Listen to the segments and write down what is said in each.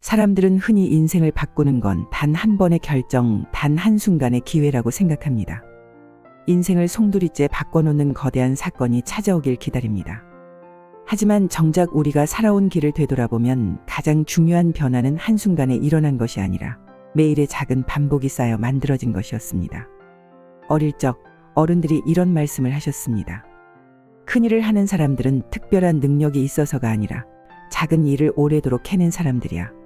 사람들은 흔히 인생을 바꾸는 건 단 한 번의 결정, 단 한순간의 기회라고 생각합니다. 인생을 송두리째 바꿔놓는 거대한 사건이 찾아오길 기다립니다. 하지만 정작 우리가 살아온 길을 되돌아보면 가장 중요한 변화는 한순간에 일어난 것이 아니라 매일의 작은 반복이 쌓여 만들어진 것이었습니다. 어릴 적 어른들이 이런 말씀을 하셨습니다. 큰일을 하는 사람들은 특별한 능력이 있어서가 아니라 작은 일을 오래도록 해낸 사람들이야.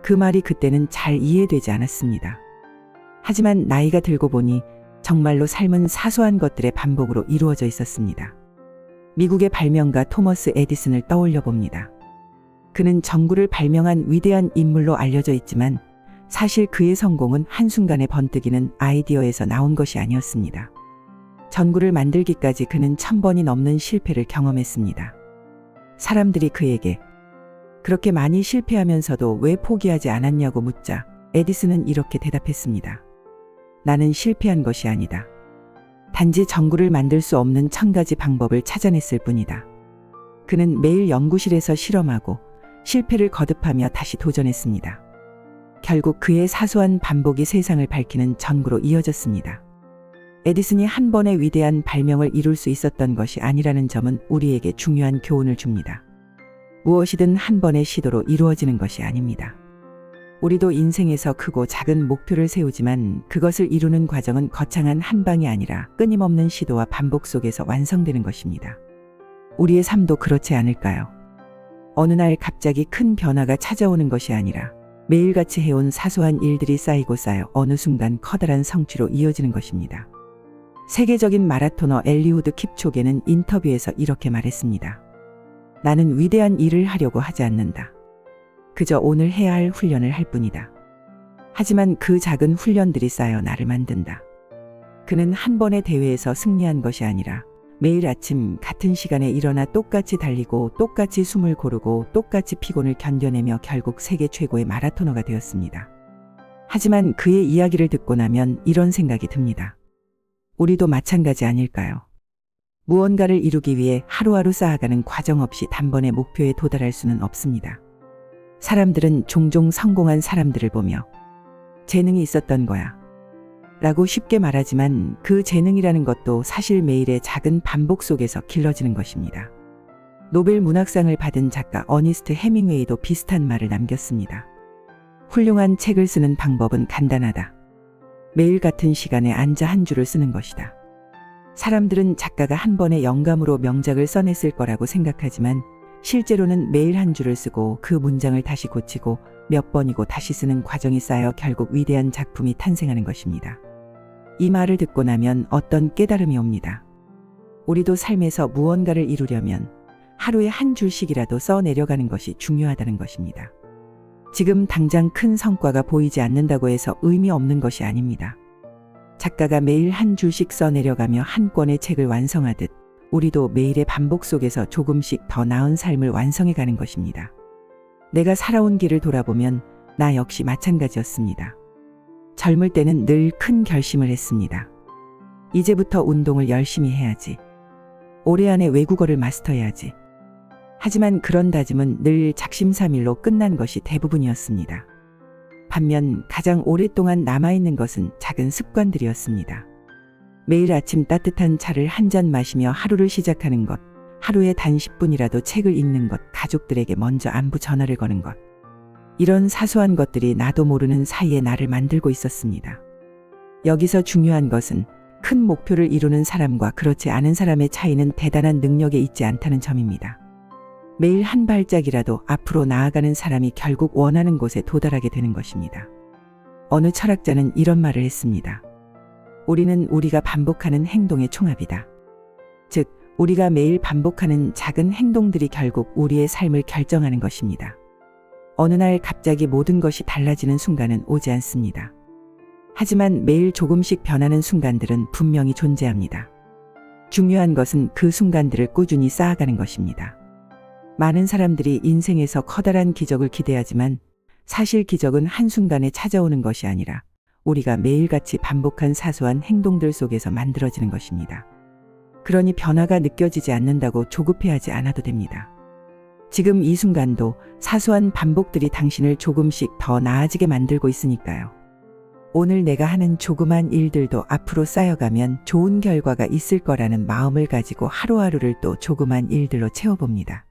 그 말이 그때는 잘 이해되지 않았습니다. 하지만 나이가 들고 보니 정말로 삶은 사소한 것들의 반복으로 이루어져 있었습니다. 미국의 발명가 토머스 에디슨을 떠올려 봅니다. 그는 전구를 발명한 위대한 인물로 알려져 있지만 사실 그의 성공은 한순간에 번뜩이는 아이디어에서 나온 것이 아니었습니다. 전구를 만들기까지 그는 1000번이 넘는 실패를 경험했습니다. 사람들이 그에게 그렇게 많이 실패하면서도 왜 포기하지 않았냐고 묻자 에디슨은 이렇게 대답했습니다. 나는 실패한 것이 아니다. 단지 전구를 만들 수 없는 1000가지 방법을 찾아냈을 뿐이다. 그는 매일 연구실에서 실험하고 실패를 거듭하며 다시 도전했습니다. 결국 그의 사소한 반복이 세상을 밝히는 전구로 이어졌습니다. 에디슨이 한 번의 위대한 발명을 이룰 수 있었던 것이 아니라는 점은 우리에게 중요한 교훈을 줍니다. 무엇이든 한 번의 시도로 이루어지는 것이 아닙니다. 우리도 인생에서 크고 작은 목표를 세우지만 그것을 이루는 과정은 거창한 한 방이 아니라 끊임없는 시도와 반복 속에서 완성되는 것입니다. 우리의 삶도 그렇지 않을까요? 어느 날 갑자기 큰 변화가 찾아오는 것이 아니라 매일같이 해온 사소한 일들이 쌓이고 쌓여 어느 순간 커다란 성취로 이어지는 것입니다. 세계적인 마라토너 엘리우드 킵초게는 인터뷰에서 이렇게 말했습니다. 나는 위대한 일을 하려고 하지 않는다. 그저 오늘 해야 할 훈련을 할 뿐이다. 하지만 그 작은 훈련들이 쌓여 나를 만든다. 그는 한 번의 대회에서 승리한 것이 아니라 매일 아침 같은 시간에 일어나 똑같이 달리고 똑같이 숨을 고르고 똑같이 피곤을 견뎌내며 결국 세계 최고의 마라토너가 되었습니다. 하지만 그의 이야기를 듣고 나면 이런 생각이 듭니다. 우리도 마찬가지 아닐까요? 무언가를 이루기 위해 하루하루 쌓아가는 과정 없이 단번에 목표에 도달할 수는 없습니다. 사람들은 종종 성공한 사람들을 보며 재능이 있었던 거야 라고 쉽게 말하지만 그 재능이라는 것도 사실 매일의 작은 반복 속에서 길러지는 것입니다. 노벨 문학상을 받은 작가 어니스트 해밍웨이도 비슷한 말을 남겼습니다. 훌륭한 책을 쓰는 방법은 간단하다. 매일 같은 시간에 앉아 한 줄을 쓰는 것이다. 사람들은 작가가 한 번의 영감으로 명작을 써냈을 거라고 생각하지만 실제로는 매일 한 줄을 쓰고 그 문장을 다시 고치고 몇 번이고 다시 쓰는 과정이 쌓여 결국 위대한 작품이 탄생하는 것입니다. 이 말을 듣고 나면 어떤 깨달음이 옵니다. 우리도 삶에서 무언가를 이루려면 하루에 한 줄씩이라도 써내려가는 것이 중요하다는 것입니다. 지금 당장 큰 성과가 보이지 않는다고 해서 의미 없는 것이 아닙니다. 작가가 매일 한 줄씩 써내려가며 한 권의 책을 완성하듯 우리도 매일의 반복 속에서 조금씩 더 나은 삶을 완성해가는 것입니다. 내가 살아온 길을 돌아보면 나 역시 마찬가지였습니다. 젊을 때는 늘 큰 결심을 했습니다. 이제부터 운동을 열심히 해야지. 올해 안에 외국어를 마스터해야지. 하지만 그런 다짐은 늘 작심삼일로 끝난 것이 대부분이었습니다. 반면 가장 오랫동안 남아있는 것은 작은 습관들이었습니다. 매일 아침 따뜻한 차를 한 잔 마시며 하루를 시작하는 것, 하루에 단 10분이라도 책을 읽는 것, 가족들에게 먼저 안부 전화를 거는 것. 이런 사소한 것들이 나도 모르는 사이에 나를 만들고 있었습니다. 여기서 중요한 것은 큰 목표를 이루는 사람과 그렇지 않은 사람의 차이는 대단한 능력에 있지 않다는 점입니다. 매일 한 발짝이라도 앞으로 나아가는 사람이 결국 원하는 곳에 도달하게 되는 것입니다. 어느 철학자는 이런 말을 했습니다. 우리는 우리가 반복하는 행동의 총합이다. 즉, 우리가 매일 반복하는 작은 행동들이 결국 우리의 삶을 결정하는 것입니다. 어느 날 갑자기 모든 것이 달라지는 순간은 오지 않습니다. 하지만 매일 조금씩 변하는 순간들은 분명히 존재합니다. 중요한 것은 그 순간들을 꾸준히 쌓아가는 것입니다. 많은 사람들이 인생에서 커다란 기적을 기대하지만 사실 기적은 한순간에 찾아오는 것이 아니라 우리가 매일같이 반복한 사소한 행동들 속에서 만들어지는 것입니다. 그러니 변화가 느껴지지 않는다고 조급해하지 않아도 됩니다. 지금 이 순간도 사소한 반복들이 당신을 조금씩 더 나아지게 만들고 있으니까요. 오늘 내가 하는 조그만 일들도 앞으로 쌓여가면 좋은 결과가 있을 거라는 마음을 가지고 하루하루를 또 조그만 일들로 채워봅니다.